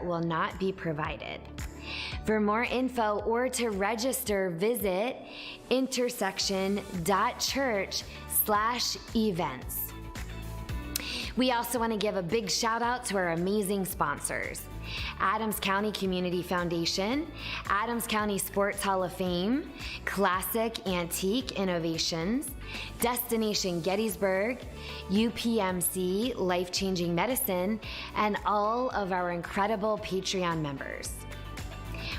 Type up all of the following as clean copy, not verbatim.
will not be provided. For more info or to register, visit intersection.church/events. We also want to give a big shout out to our amazing sponsors: Adams County Community Foundation, Adams County Sports Hall of Fame, Classic Antique Innovations, Destination Gettysburg, UPMC Life Changing Medicine, and all of our incredible Patreon members.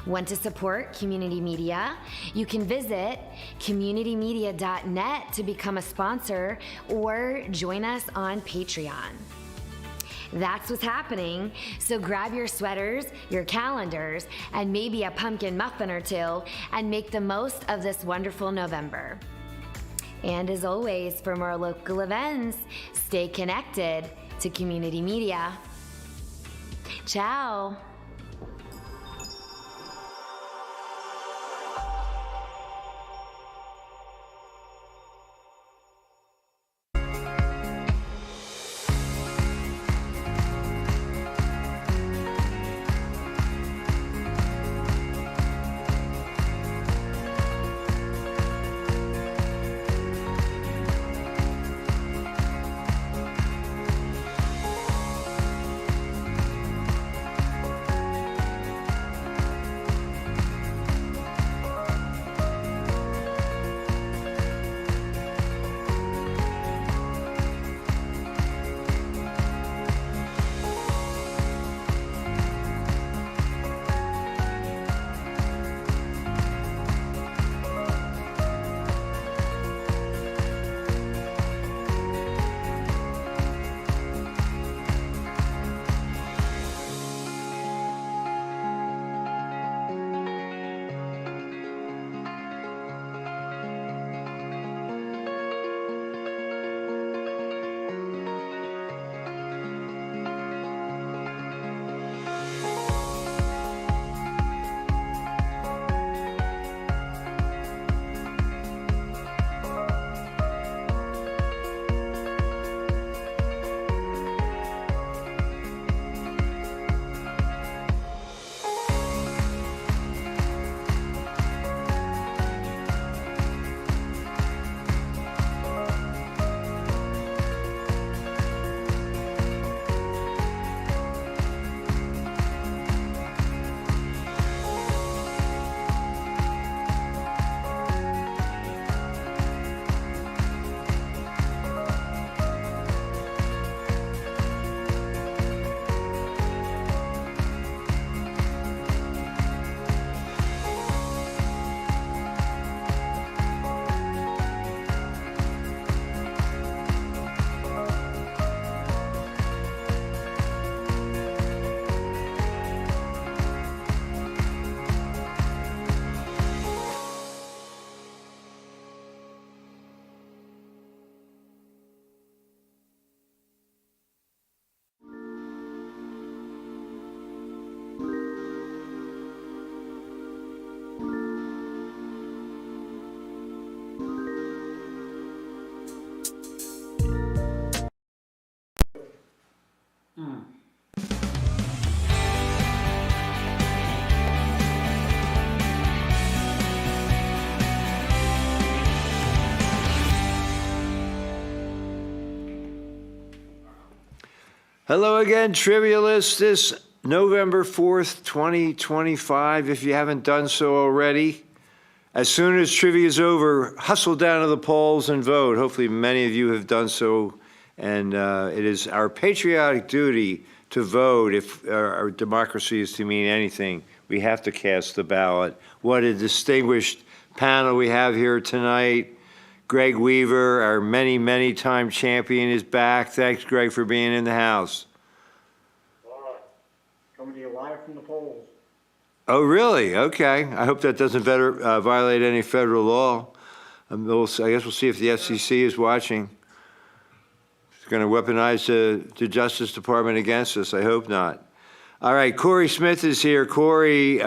Want to support community media? You can visit communitymedia.net to become a sponsor or join us on Patreon. That's what's happening, so grab your sweaters, your calendars, and maybe a pumpkin muffin or two and make the most of this wonderful November. And as always, for more local events, stay connected to community media. Ciao. Hello again, Trivialists. This November 4th, 2025, if you haven't done so already. As soon as trivia is over, hustle down to the polls and vote. Hopefully many of you have done so, and it is our patriotic duty to vote. If our democracy is to mean anything, we have to cast the ballot. What a distinguished panel we have here tonight. Greg Weaver, our many-time champion, is back. Thanks, Greg, for being in the house. Coming to you live from the polls. Oh, really? Okay. I hope that doesn't violate any federal law. I guess we'll see if the FCC is watching. It's going to weaponize the Justice Department against us. I hope not. All right, Corey Smith is here. Corey,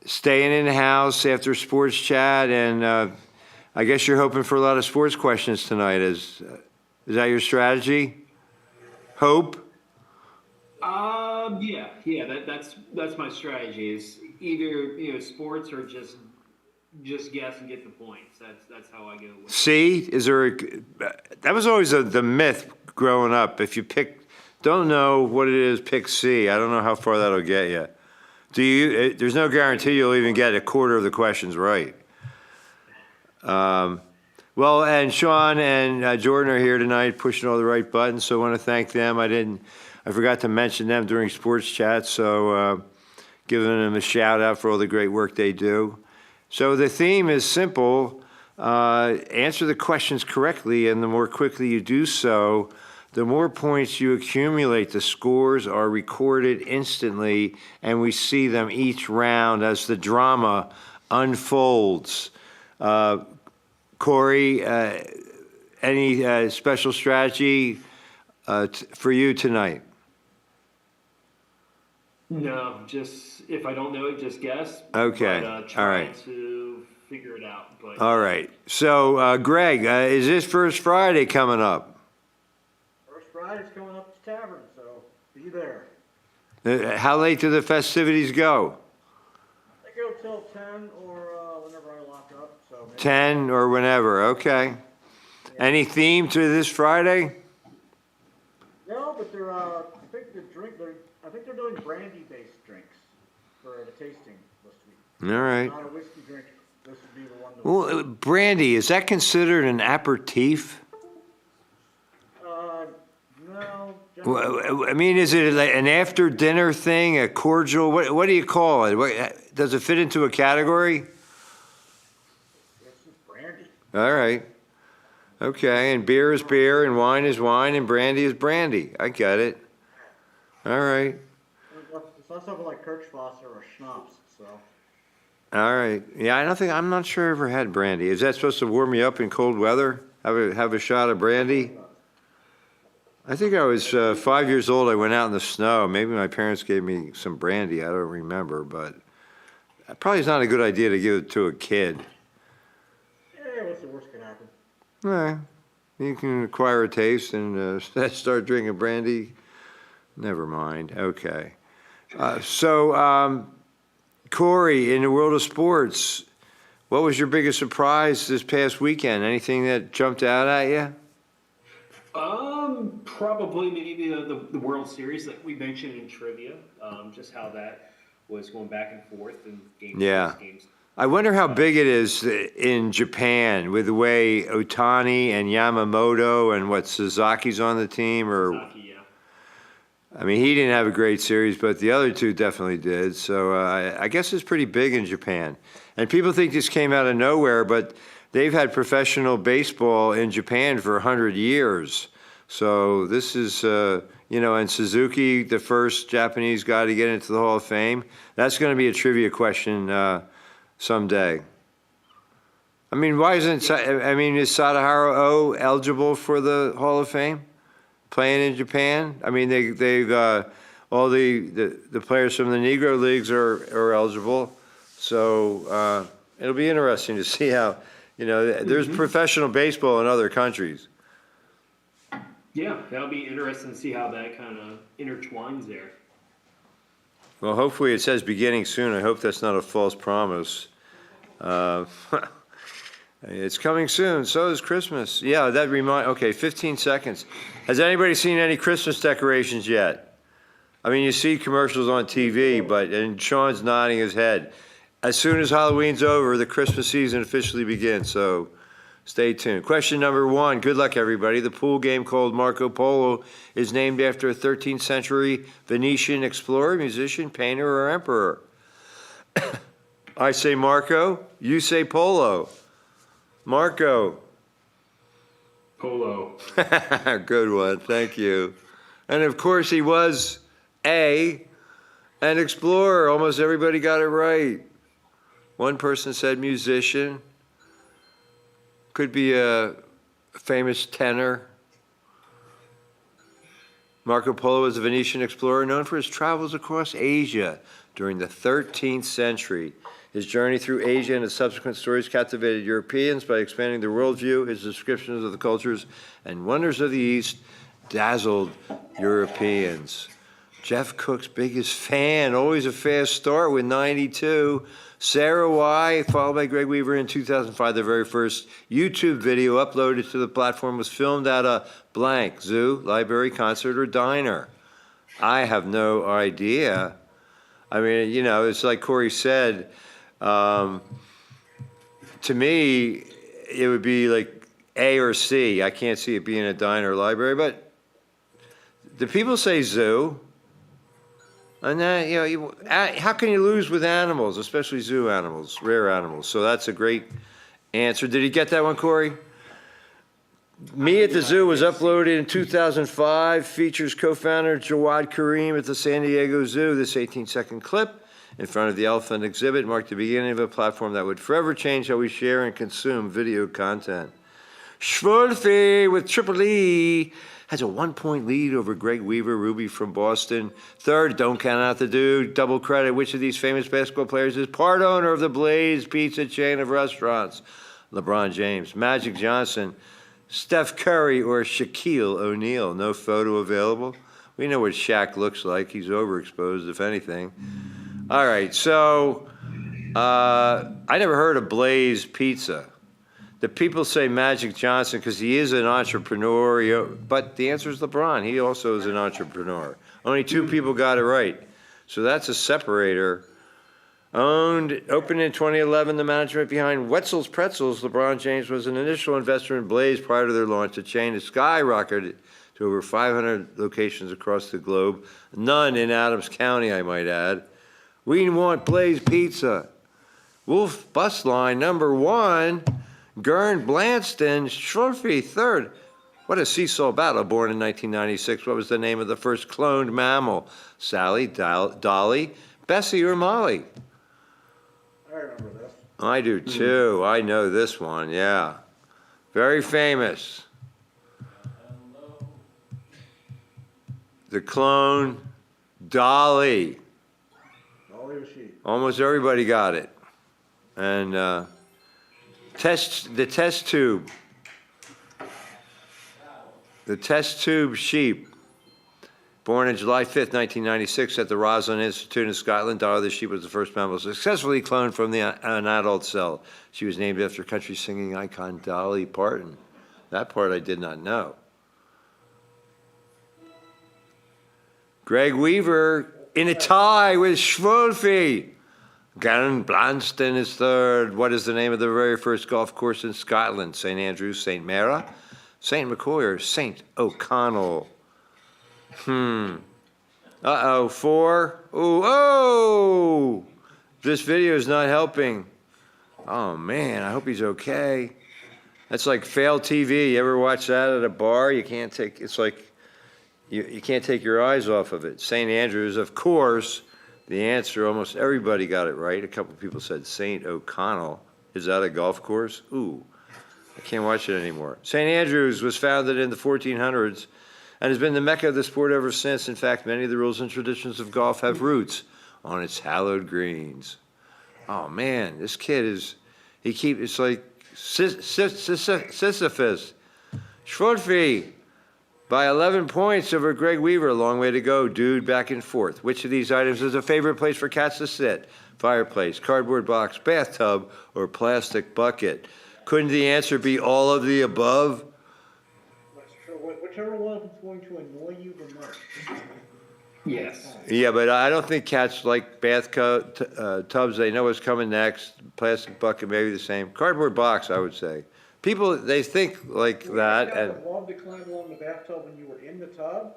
staying in the house after sports chat, and I guess you're hoping for a lot of sports questions tonight. Is that your strategy? Hope? Yeah. That's my strategy. Is either sports or just guess and get the points. That's how I go with it. See, that was always the myth growing up. If you don't know what it is, pick C. I don't know how far that'll get you. There's no guarantee you'll even get a quarter of the questions right. Well, and Sean and Jordan are here tonight pushing all the right buttons, so I want to thank them. I forgot to mention them during sports chat, so giving them a shout out for all the great work they do. So the theme is simple. Answer the questions correctly, and the more quickly you do so, the more points you accumulate. The scores are recorded instantly, and we see them each round as the drama unfolds. Corey, any special strategy for you tonight? No, just if I don't know it, just guess. Okay. But, try to figure it out. But all right. So, Greg, is this First Friday coming up? First Friday's coming up at the tavern, so be there. How late do the festivities go? They go till 10 or whenever I lock up. So maybe 10 or whenever, okay. Yeah. Any theme to this Friday? No, but I think they're doing brandy-based drinks for the tasting this week. All right. Not a whiskey drink. This would be the one. To Well, brandy, is that considered an aperitif? No. Well, I mean, is it like an after-dinner thing, a cordial? What do you call it? Does it fit into a category? This is brandy. All right. Okay, and beer is beer, and wine is wine, and brandy is brandy. I get it. All right. It's not something like Kirschwasser or Schnapps, so. All right. Yeah, I'm not sure I ever had brandy. Is that supposed to warm me up in cold weather? Have a shot of brandy? I think I was 5 years old. I went out in the snow. Maybe my parents gave me some brandy. I don't remember, but probably it's not a good idea to give it to a kid. Yeah, what's the worst could happen? All right. You can acquire a taste and start drinking brandy. Never mind. Okay. Corey, in the world of sports, what was your biggest surprise this past weekend? Anything that jumped out at you? Probably maybe the World Series that we mentioned in trivia. Just how that was going back and forth and games. Yeah. Games. I wonder how big it is in Japan with the way Otani and Yamamoto and Suzuki's on the team, or Saki, yeah. I mean, he didn't have a great series, but the other two definitely did. So I guess it's pretty big in Japan. And people think this came out of nowhere, but they've had professional baseball in Japan for 100 years. So this is, and Suzuki, the first Japanese guy to get into the Hall of Fame. That's going to be a trivia question someday. I mean, is Sadaharu O eligible for the Hall of Fame? Playing in Japan? I mean, they've all the players from the Negro Leagues are eligible. So it'll be interesting to see how, there's professional baseball in other countries. Yeah, that'll be interesting to see how that kind of intertwines there. Well, hopefully it says beginning soon. I hope that's not a false promise. It's coming soon. So is Christmas. Yeah, okay, 15 seconds. Has anybody seen any Christmas decorations yet? I mean, you see commercials on TV, and Sean's nodding his head. As soon as Halloween's over, the Christmas season officially begins, so stay tuned. Question number 1. Good luck, everybody. The pool game called Marco Polo is named after a 13th century Venetian explorer, musician, painter, or emperor. I say Marco, you say Polo. Marco. Polo. Good one, thank you. And of course he was an explorer. Almost everybody got it right. One person said musician. Could be a famous tenor. Marco Polo was a Venetian explorer known for his travels across Asia during the 13th century. His journey through Asia and his subsequent stories captivated Europeans by expanding their worldview. His descriptions of the cultures and wonders of the East dazzled Europeans. Jeff Cook's biggest fan, always a fast start with 92. Sarah Y, followed by Greg Weaver in 2005. The very first YouTube video uploaded to the platform was filmed at a blank zoo, library, concert, or diner. I have no idea. I mean, you know, it's like Corey said, to me, it would be like A or C. I can't see it being a diner or library, but the people say zoo. And then, you know, how can you lose with animals, especially zoo animals, rare animals? So that's a great answer. Did you get that one, Corey? Me at the Zoo was uploaded in 2005. Features co-founder Jawad Karim at the San Diego Zoo. This 18-second clip in front of the elephant exhibit marked the beginning of a platform that would forever change how we share and consume video content. Schwolfe with Triple E has a 1-point lead over Greg Weaver, Ruby from Boston. Third, don't count out the dude. Double credit. Which of these famous basketball players is part owner of the Blaze Pizza chain of restaurants? LeBron James, Magic Johnson, Steph Curry, or Shaquille O'Neal? No photo available. We know what Shaq looks like. He's overexposed, if anything. All right, so I never heard of Blaze Pizza. The people say Magic Johnson because he is an entrepreneur, but the answer is LeBron. He also is an entrepreneur. Only 2 people got it right. So that's a separator. Opened in 2011, the management behind Wetzel's Pretzels, LeBron James was an initial investor in Blaze prior to their launch. The chain has skyrocketed to over 500 locations across the globe, none in Adams County, I might add. We want Blaze Pizza. Wolf Bus Line, number 1. Gern Blanston, Schwolfe, third. What a seesaw battle, born in 1996. What was the name of the first cloned mammal? Sally, Dolly, Bessie, or Molly? I remember this. I do too. I know this one, yeah. Very famous. The clone, Dolly. Dolly was she. Almost everybody got it. And the test tube. The test tube sheep. Born on July 5th, 1996 at the Roslin Institute in Scotland, Dolly the sheep was the first mammal successfully cloned from an adult cell. She was named after country singing icon Dolly Parton. That part I did not know. Greg Weaver in a tie with Schwolfe. Garen Blanston is third. What is the name of the very first golf course in Scotland? St. Andrews, St. Mara, St. McCoy, or St. O'Connell? Uh-oh, 4. Ooh, oh! This video is not helping. Oh, man, I hope he's okay. That's like fail TV. You ever watch that at a bar? You can't take, it's like, you can't take your eyes off of it. St. Andrews, of course. The answer, almost everybody got it right. A couple people said St. O'Connell. Is that a golf course? Ooh, I can't watch it anymore. St. Andrews was founded in the 1400s and has been the mecca of the sport ever since. In fact, many of the rules and traditions of golf have roots on its hallowed greens. Oh man, this kid is, it's like Sisyphus. Schwolfe by 11 points over Greg Weaver. A long way to go, dude, back and forth. Which of these items is a favorite place for cats to sit? Fireplace, cardboard box, bathtub, or plastic bucket? Couldn't the answer be all of the above? That's true. Whichever one is going to annoy you the most. Yes. Yeah, but I don't think cats like tubs. They know what's coming next. Plastic bucket, maybe the same. Cardboard box, I would say. People, they think like that. And Mom to climb along the bathtub when you were in the tub,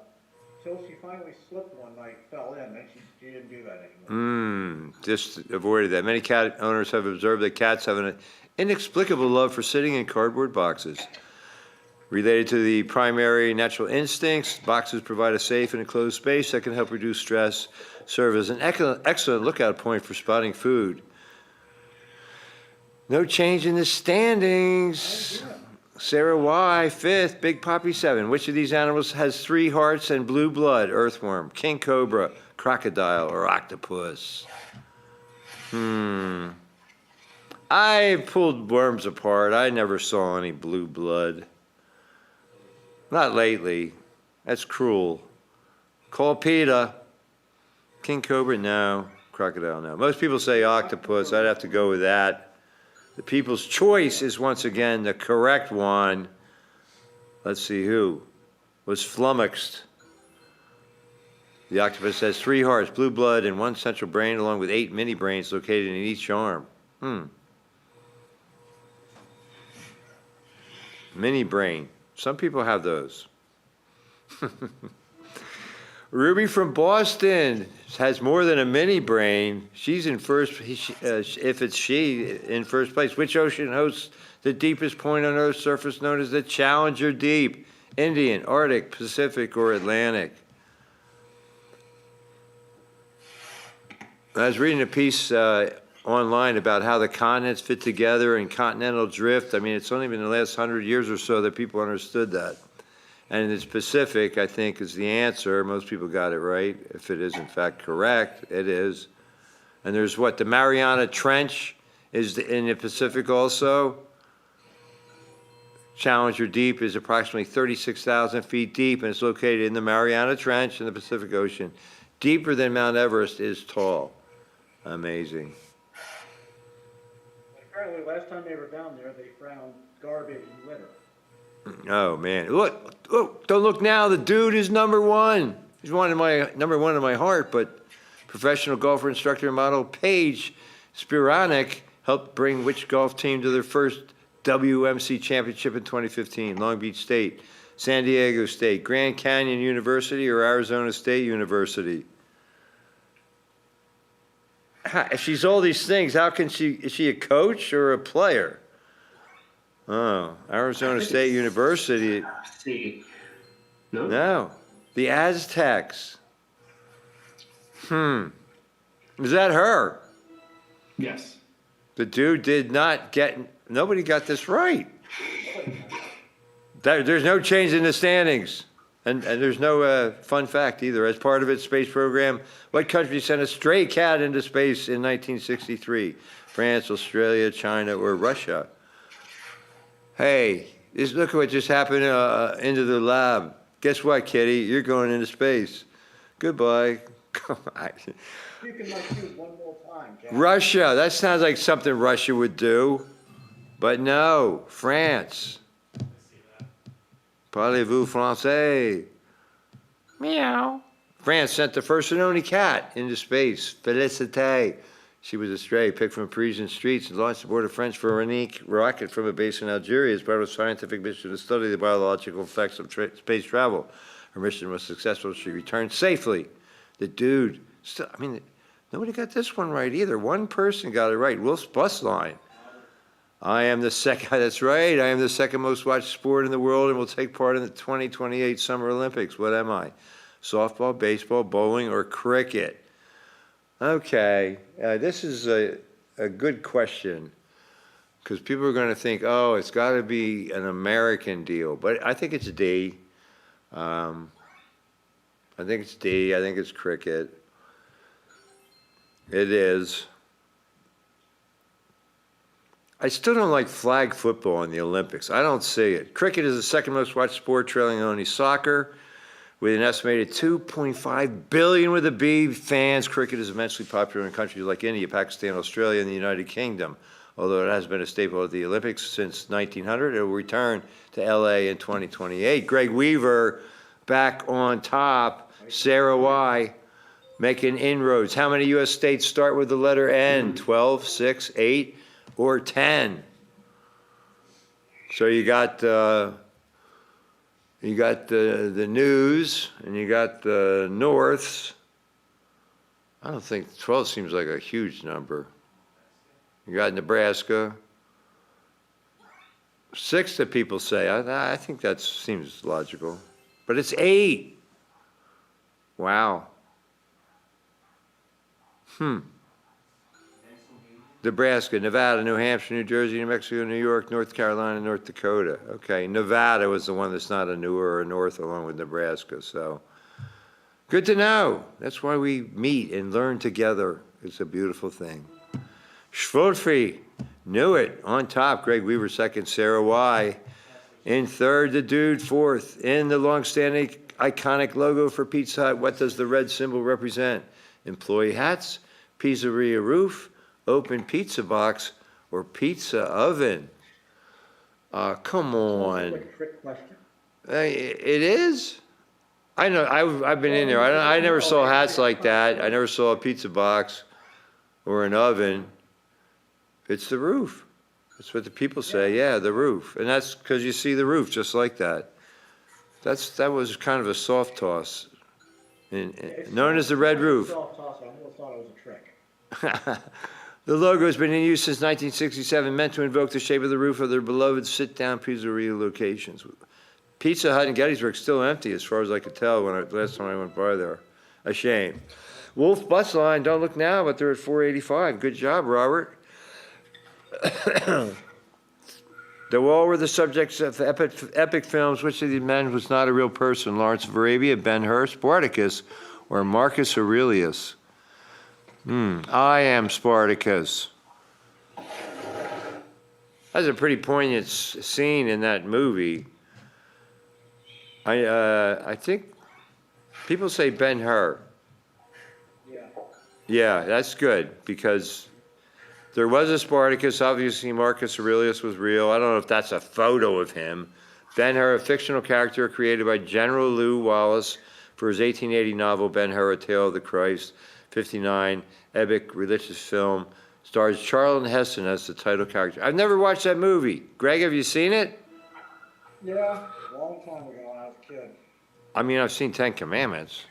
until she finally slipped one night, fell in, then she didn't do that anymore. Just avoided that. Many cat owners have observed that cats have an inexplicable love for sitting in cardboard boxes. Related to the primary natural instincts, boxes provide a safe and enclosed space that can help reduce stress, serve as an excellent lookout point for spotting food. No change in the standings. Sarah Y, 5th, Big Poppy 7. Which of these animals has 3 hearts and blue blood? Earthworm, king cobra, crocodile, or octopus? I pulled worms apart. I never saw any blue blood. Not lately. That's cruel. Call PETA. King cobra? No. Crocodile? No. Most people say octopus. I'd have to go with that. The people's choice is once again the correct one. Let's see who was flummoxed. The octopus has 3 hearts, blue blood, and 1 central brain, along with 8 mini brains located in each arm. Mini brain. Some people have those. Ruby from Boston has more than a mini brain. She's in first, if it's she, in first place. Which ocean hosts the deepest point on Earth's surface known as the Challenger Deep? Indian, Arctic, Pacific, or Atlantic? I was reading a piece online about how the continents fit together and continental drift. I mean, it's only been the last 100 years or so that people understood that. And it's Pacific, I think, is the answer. Most people got it right. If it is, in fact, correct, it is. And there's what? The Mariana Trench is in the Pacific also. Challenger Deep is approximately 36,000 feet deep, and it's located in the Mariana Trench in the Pacific Ocean. Deeper than Mount Everest is tall. Amazing. Apparently, last time they were down there, they found garbage and litter. Oh man! Look! Don't look now. The dude is number one. He's number one in my heart. But professional golfer, instructor, and model Paige Spiranek helped bring which golf team to their first WMC championship in 2015? Long Beach State, San Diego State, Grand Canyon University, or Arizona State University? If she's all these things, how can she? Is she a coach or a player? Oh, Arizona State University. No, the Aztecs. Is that her? Yes. The dude did not get, nobody got this right. There's no change in the standings. And there's no fun fact either. As part of its space program, what country sent a stray cat into space in 1963? France, Australia, China, or Russia? Hey, look at what just happened into the lab. Guess what, kitty? You're going into space. Goodbye. You can choose one more time, Jack. Russia. That sounds like something Russia would do. But no, France. Parlez-vous français? Meow. France sent the first and only cat into space. Félicité. She was a stray picked from Parisian streets and launched aboard a French Veronique rocket from a base in Algeria as part of a scientific mission to study the biological effects of space travel. Her mission was successful. She returned safely. The dude, still, I mean, nobody got this one right either. One person got it right. Wolf's Bus Line. I am the second, that's right, I am the second most watched sport in the world and will take part in the 2028 Summer Olympics. What am I? Softball, baseball, bowling, or cricket? Okay, this is a good question because people are going to think, oh, it's got to be an American deal. But I think it's D. I think it's D. I think it's cricket. It is. I still don't like flag football in the Olympics. I don't see it. Cricket is the second most watched sport, trailing only soccer. With an estimated 2.5 billion with a B fans, cricket is immensely popular in countries like India, Pakistan, Australia, and the United Kingdom. Although it has been a staple of the Olympics since 1900, it will return to LA in 2028. Greg Weaver back on top. Sarah Y. making inroads. How many U.S. states start with the letter N? 12, 6, 8, or 10? So you got the news, and you got the Norths. I don't think 12 seems like a huge number. You got Nebraska. 6 that people say. I think that seems logical. But it's 8. Wow. Nebraska, Nevada, New Hampshire, New Jersey, New Mexico, New York, North Carolina, North Dakota. Okay, Nevada was the one that's not a newer or a north along with Nebraska, so good to know. That's why we meet and learn together. It's a beautiful thing. Schwolfrey, knew it, on top. Greg Weaver second, Sarah Y. In third, the dude fourth. In the long-standing iconic logo for Pizza Hut, what does the red symbol represent? employee hats, pizzeria roof, open pizza box, or pizza oven? Come on. Like a trick question. It is? I know, I've been in there. I never saw hats like that. I never saw a pizza box or an oven. It's the roof. That's what the people say, yeah, the roof. And that's because you see the roof just like that. That was kind of a soft toss, known as the red roof. Soft toss, I almost thought it was a trick. The logo has been in use since 1967, meant to invoke the shape of the roof of their beloved sit-down pizzeria locations. Pizza Hut in Gettysburg still empty, as far as I could tell last time I went by there. A shame. Wolf Bus Line, don't look now, but they're at 485. Good job, Robert. Though all were the subjects of epic films, which of these men was not a real person? Lawrence of Arabia, Ben-Hur, Spartacus, or Marcus Aurelius? I am Spartacus. That's a pretty poignant scene in that movie. I think people say Ben-Hur. Yeah. Yeah, that's good, because there was a Spartacus. Obviously, Marcus Aurelius was real. I don't know if that's a photo of him. Ben-Hur, a fictional character created by General Lew Wallace for his 1880 novel Ben-Hur, A Tale of the Christ. 59, epic religious film, stars Charlton Heston as the title character. I've never watched that movie. Greg, have you seen it? Yeah, a long time ago when I was a kid. I mean, I've seen 10 Commandments.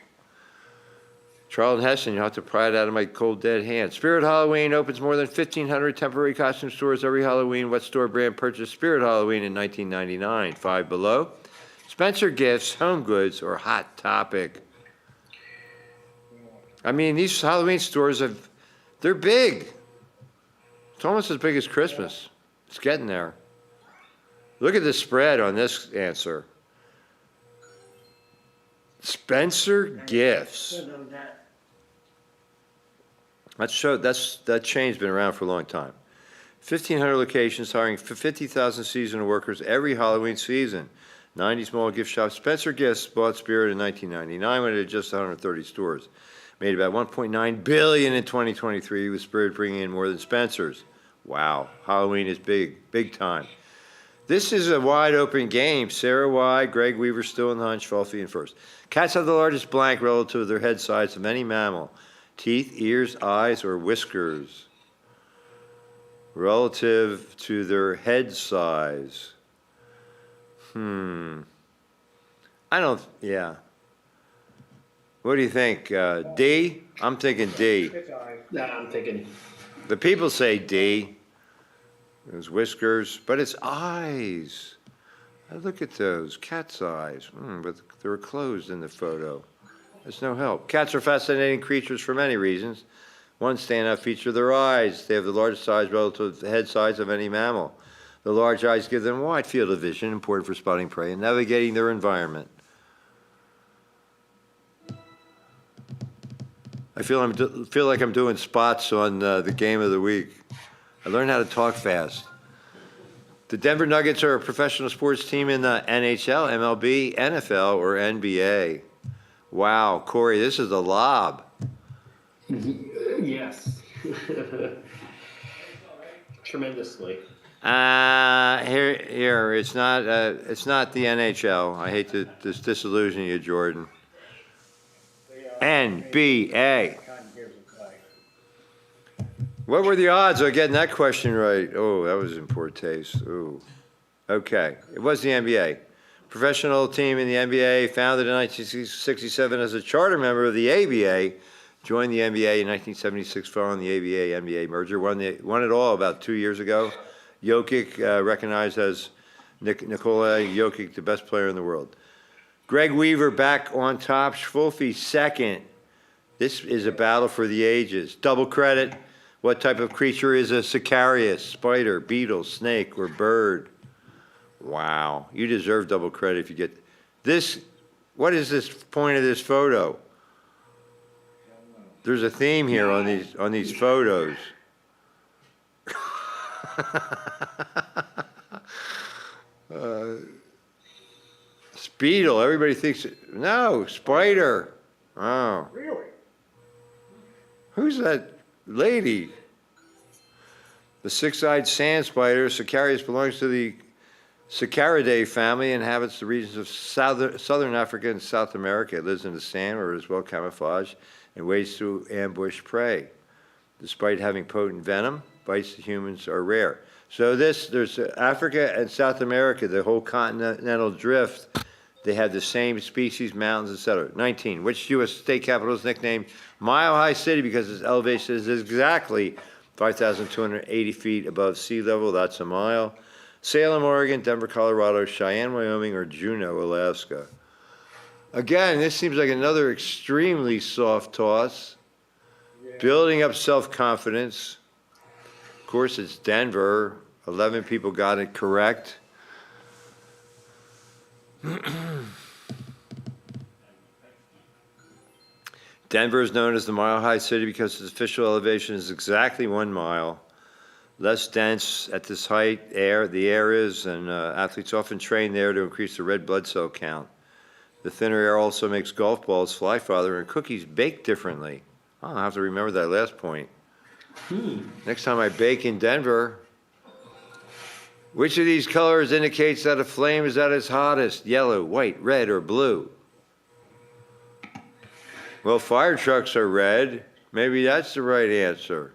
Charlton Heston, you'll have to pry it out of my cold, dead hand. Spirit Halloween opens more than 1,500 temporary costume stores every Halloween. What store brand purchased Spirit Halloween in 1999? Five Below, Spencer Gifts, Home Goods, or Hot Topic? I mean, these Halloween stores they're big. It's almost as big as Christmas. It's getting there. Look at the spread on this answer. Spencer Gifts. That chain's been around for a long time. 1,500 locations, hiring 50,000 seasonal workers every Halloween season. 90 small gift shops. Spencer Gifts bought Spirit in 1999 when it had just 130 stores. Made about $1.9 billion in 2023, with Spirit bringing in more than Spencer's. Wow, Halloween is big, big time. This is a wide open game. Sarah Y, Greg Weaver still in the hunt, Schwalfe in first. Cats have the largest blank relative to their head size of any mammal. Teeth, ears, eyes, or whiskers. Relative to their head size. Yeah. What do you think? D? I'm thinking D. Nah, I'm thinking. The people say D. There's whiskers, but it's eyes. Look at those, cat's eyes. But they're closed in the photo. There's no help. Cats are fascinating creatures for many reasons. One standout feature, their eyes. They have the largest size relative to the head size of any mammal. The large eyes give them a wide field of vision, important for spotting prey and navigating their environment. I feel like I'm doing spots on the game of the week. I learned how to talk fast. The Denver Nuggets are a professional sports team in the NHL, MLB, NFL, or NBA. Wow, Corey, this is a lob. Yes. Tremendously. Here, it's not the NHL. I hate to disillusion you, Jordan. NBA. What were the odds of getting that question right? Oh, that was in poor taste. Ooh. Okay, it was the NBA. Professional team in the NBA, founded in 1967 as a charter member of the ABA, joined the NBA in 1976 following the ABA-NBA merger, won it all about 2 years ago. Jokic, recognized as Nikola Jokic, the best player in the world. Greg Weaver back on top, Schwalfe second. This is a battle for the ages. Double credit. What type of creature is a Sicarius? Spider, beetle, snake, or bird? Wow, you deserve double credit if you get this. What is this point of this photo? There's a theme here on these photos. Beetle, everybody thinks, no, spider. Oh. Really? Who's that lady? The six-eyed sand spider, Sicarius, belongs to the Sicaridae family and inhabits the regions of southern Africa and South America. It lives in the sand where it is well camouflaged and waits to ambush prey. Despite having potent venom, bites to humans are rare. So there's Africa and South America, the whole continental drift. They have the same species, mountains, etc. 19. Which U.S. state capital is nicknamed Mile High City because its elevation is exactly 5,280 feet above sea level? That's a mile. Salem, Oregon, Denver, Colorado, Cheyenne, Wyoming, or Juneau, Alaska. Again, this seems like another extremely soft toss. Building up self-confidence. Of course, it's Denver. 11 people got it correct. Denver is known as the Mile High City because its official elevation is exactly 1 mile. Less dense at this height, the air is, and athletes often train there to increase the red blood cell count. The thinner air also makes golf balls fly farther and cookies bake differently. I'll have to remember that last point. Next time I bake in Denver. Which of these colors indicates that a flame is at its hottest? Yellow, white, red, or blue? Well, fire trucks are red. Maybe that's the right answer.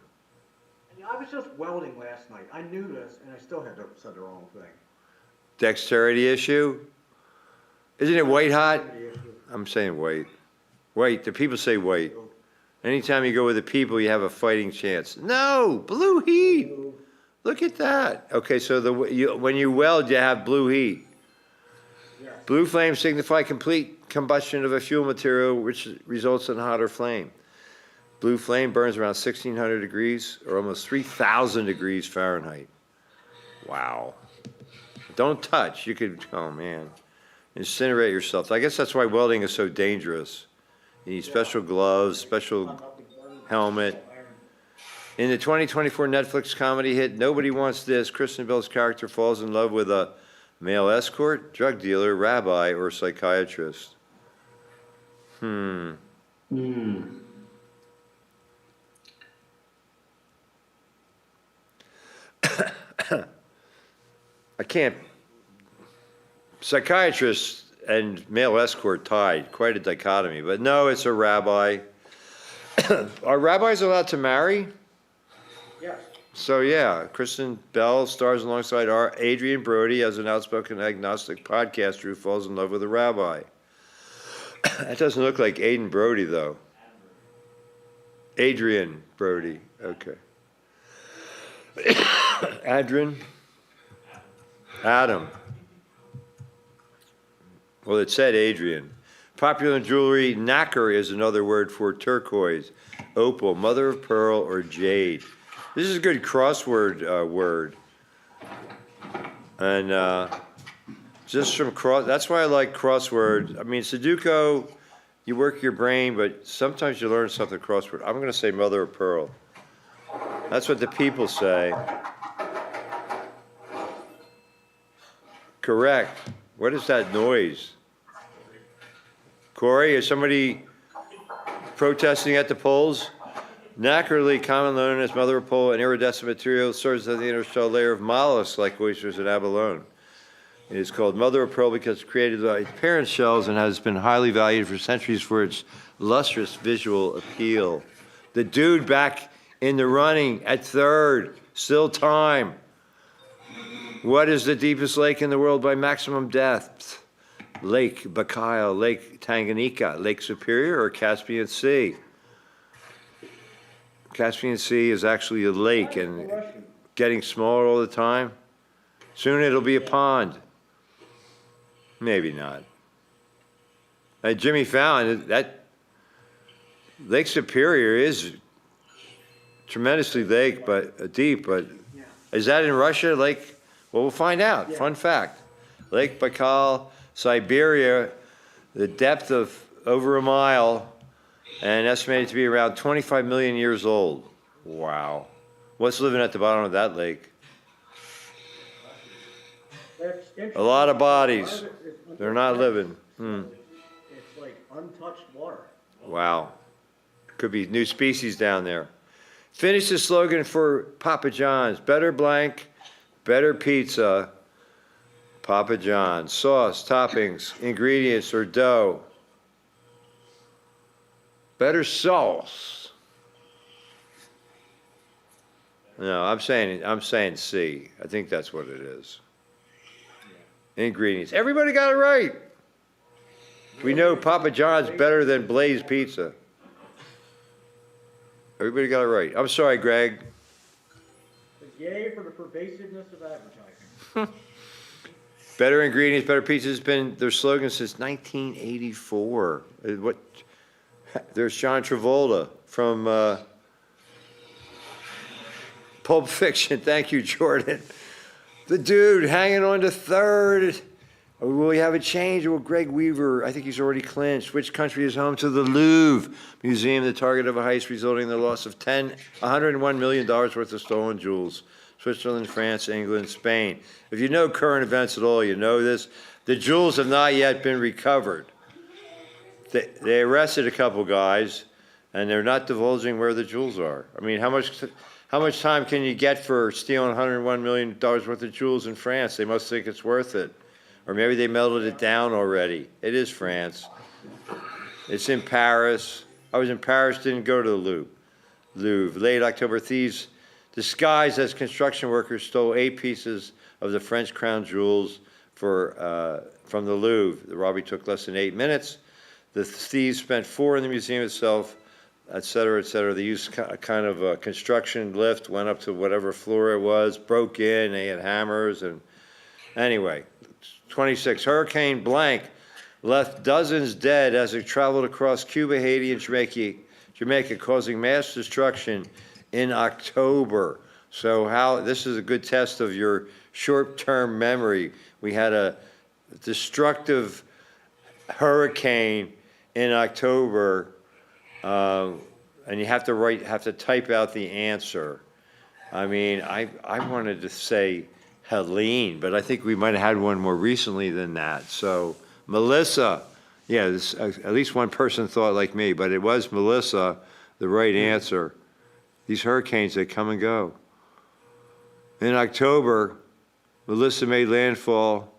I was just welding last night. I knew this, and I still had said the wrong thing. Dexterity issue? Isn't it white hot? I'm saying white. White. The people say white. Anytime you go with the people, you have a fighting chance. No, blue heat. Look at that. Okay, so when you weld, you have blue heat. Yes. Blue flames signify complete combustion of a fuel material, which results in a hotter flame. Blue flame burns around 1,600 degrees, or almost 3,000 degrees Fahrenheit. Wow. Don't touch. You could, oh man, incinerate yourself. I guess that's why welding is so dangerous. You need special gloves, special helmet. In the 2024 Netflix comedy hit Nobody Wants This, Kristen Bell's character falls in love with a male escort, drug dealer, rabbi, or psychiatrist. I can't. Psychiatrist and male escort tied, quite a dichotomy. But no, it's a rabbi. Are rabbis allowed to marry? Yes. So yeah, Kristen Bell stars alongside Adrian Brody as an outspoken agnostic podcaster who falls in love with a rabbi. That doesn't look like Aiden Brody though. Adrian Brody, okay. Adam. Well, it said Adrian. Popular in jewelry, nacre is another word for turquoise, opal, mother of pearl, or jade. This is a good crossword word. And just from that's why I like crosswords. I mean, Sudoku, you work your brain, but sometimes you learn something crossword. I'm going to say mother of pearl. That's what the people say. Correct. What is that noise? Corey, is somebody protesting at the polls? Nacrely, commonly known as mother of pearl, an iridescent material, serves as the intershell layer of mollusks like oysters and abalone. It is called mother of pearl because it's created by its parent shells and has been highly valued for centuries for its lustrous visual appeal. The dude back in the running at third, still time. What is the deepest lake in the world by maximum depth? Lake Baikal, Lake Tanganyika, Lake Superior, or Caspian Sea? Caspian Sea is actually a lake and getting smaller all the time. Soon it'll be a pond. Maybe not. Jimmy Fallon, that Lake Superior is tremendously deep, but is that in Russia? Lake, well, we'll find out. Fun fact. Lake Baikal, Siberia, the depth of over a mile, and estimated to be around 25 million years old. Wow. What's living at the bottom of that lake? A lot of bodies. They're not living. It's like untouched water. Wow. Could be new species down there. Finish the slogan for Papa John's. Better blank, better pizza. Papa John's. Sauce, toppings, ingredients, or dough. Better sauce. No, I'm saying C. I think that's what it is. Ingredients. Everybody got it right. We know Papa John's better than Blaze Pizza. Everybody got it right. I'm sorry, Greg. Yay for the pervasiveness of advertising. Better ingredients, better pizza has been their slogan since 1984. What? There's John Travolta from Pulp Fiction. Thank you, Jordan. The dude hanging on to third. Will we have a change? Well, Greg Weaver, I think he's already clinched. Which country is home to the Louvre Museum, the target of a heist resulting in the loss of $101 million worth of stolen jewels? Switzerland, France, England, Spain. If you know current events at all, you know this. The jewels have not yet been recovered. They arrested a couple guys, and they're not divulging where the jewels are. I mean, how much time can you get for stealing $101 million worth of jewels in France? They must think it's worth it. Or maybe they melted it down already. It is France. It's in Paris. I was in Paris, didn't go to the Louvre. Late October, thieves disguised as construction workers stole 8 pieces of the French crown jewels from the Louvre. The robbery took less than 8 minutes. The thieves spent 4 in the museum itself, et cetera, et cetera. They used kind of a construction lift, went up to whatever floor it was, broke in, they had hammers, and anyway. 26, Hurricane blank left dozens dead as it traveled across Cuba, Haiti, and Jamaica, causing mass destruction in October. So this is a good test of your short-term memory. We had a destructive hurricane in October, and you have to type out the answer. I mean, I wanted to say Helene, but I think we might have had one more recently than that. So Melissa, yeah, at least one person thought like me, but it was Melissa, the right answer. These hurricanes, they come and go. In October, Melissa made landfall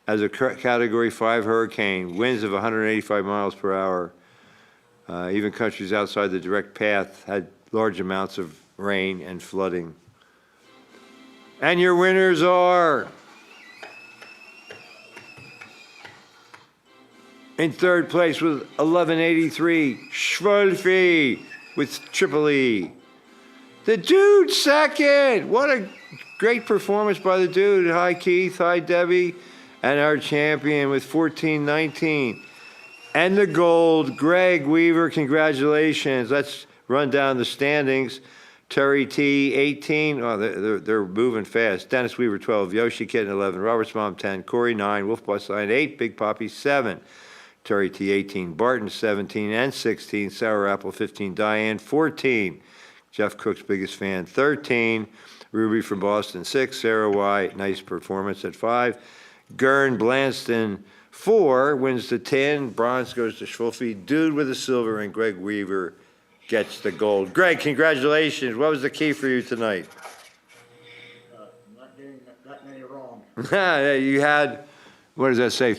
as a Category 5 hurricane, winds of 185 miles per hour. Even countries outside the direct path had large amounts of rain and flooding. And your winners are, in third place with 1183, Schwolfi with triple E. The dude second. What a great performance by the dude. Hi, Keith. Hi, Debbie. And our champion with 1419. And the gold, Greg Weaver. Congratulations. Let's run down the standings. Terry T, 18. Oh, they're moving fast. Dennis Weaver, 12. Yoshi Kitten, 11. Robert's Mom, 10. Corey, 9. Wolf Boss Line, 8. Big Poppy, 7. Terry T, 18. Barton, 17 and 16. Sour Apple, 15. Diane, 14. Jeff Cook's biggest fan, 13. Ruby from Boston, 6. Sarah Y, nice performance at 5. Gern Blanston, 4. Wins the 10. Bronze goes to Schwolfi. Dude with the silver, and Greg Weaver gets the gold. Greg, congratulations. What was the key for you tonight? Not getting that many wrong. You had, what does that say,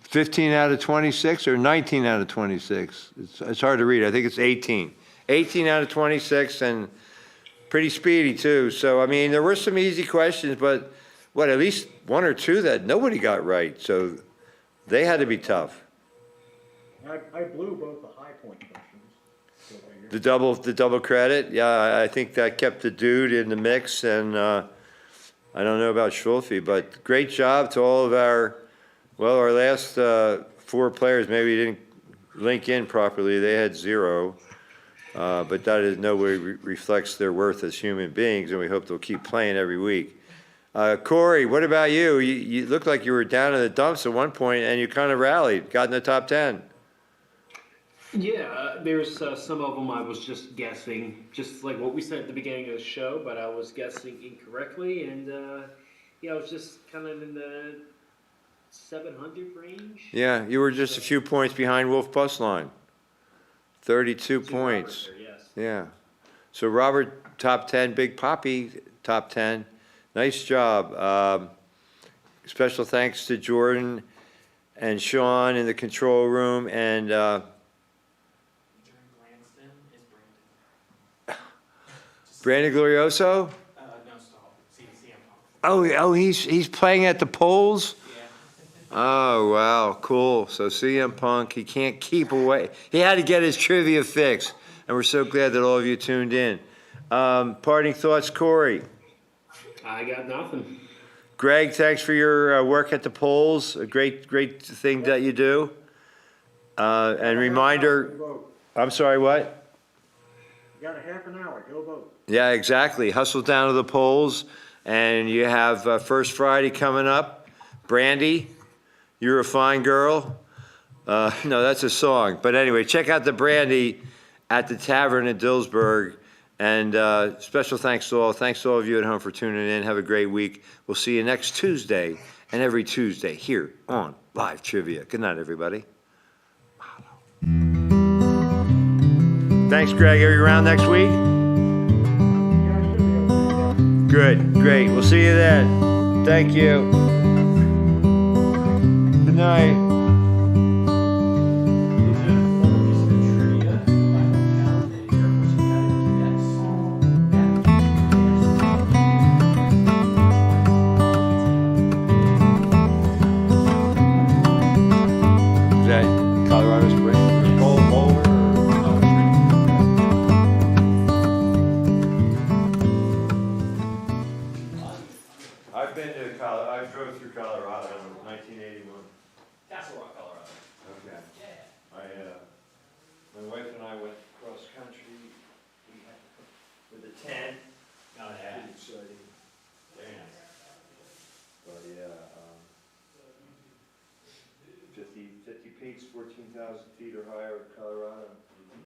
15 out of 26 or 19 out of 26? It's hard to read. I think it's 18. 18 out of 26 and pretty speedy too. So, I mean, there were some easy questions, but at least 1 or 2 that nobody got right. So they had to be tough. I blew both the high point questions. The double credit, yeah, I think that kept the dude in the mix, and I don't know about Schwolfi, but great job to all of our last 4 players maybe didn't link in properly. They had 0, but that in no way reflects their worth as human beings, and we hope they'll keep playing every week. Corey, what about you? You looked like you were down in the dumps at one point, and you kind of rallied, got in the top 10. Yeah, there's some of them I was just guessing, just like what we said at the beginning of the show, but I was guessing incorrectly, and I was just kind of in the 700 range. Yeah, you were just a few points behind Wolf Bus Line. 32 See points. Robert there, yes. Yeah. So Robert, top 10, Big Poppy, top 10. Nice job. Special thanks to Jordan and Sean in the control room, and Brandon Glorioso? No, stop. CM Punk. Oh, he's playing at the polls? Oh, wow, cool. So CM Punk, he can't keep away. He had to get his trivia fix, and we're so glad that all of you tuned in. Parting thoughts, Corey? I got nothing. Greg, thanks for your work at the polls. A great thing that you do. And reminder, I'm sorry, what? You got a half an hour, go vote. Yeah, exactly. Hustle down to the polls, and you have First Friday coming up. Brandy, you're a fine girl. No, that's a song. But anyway, check out the Brandy at the Tavern in Dillsburg. And special thanks to all of you at home for tuning in. Have a great week. We'll see you next Tuesday and every Tuesday here on Live Trivia. Good night, everybody. Thanks, Greg. Are you around next week? Yeah, I should be able to, yeah. Good, great. We'll see you then. Thank you. Good night. Is that Colorado Springs? Boulder? I've been to Colorado. I drove through Colorado in 1981. Castle Rock, Colorado. Okay. Yeah. My wife and I went cross country. We had with a tent. Oh, yeah. Pretty exciting. Very nice. But yeah, 50 peaks, 14,000 feet or higher of Colorado.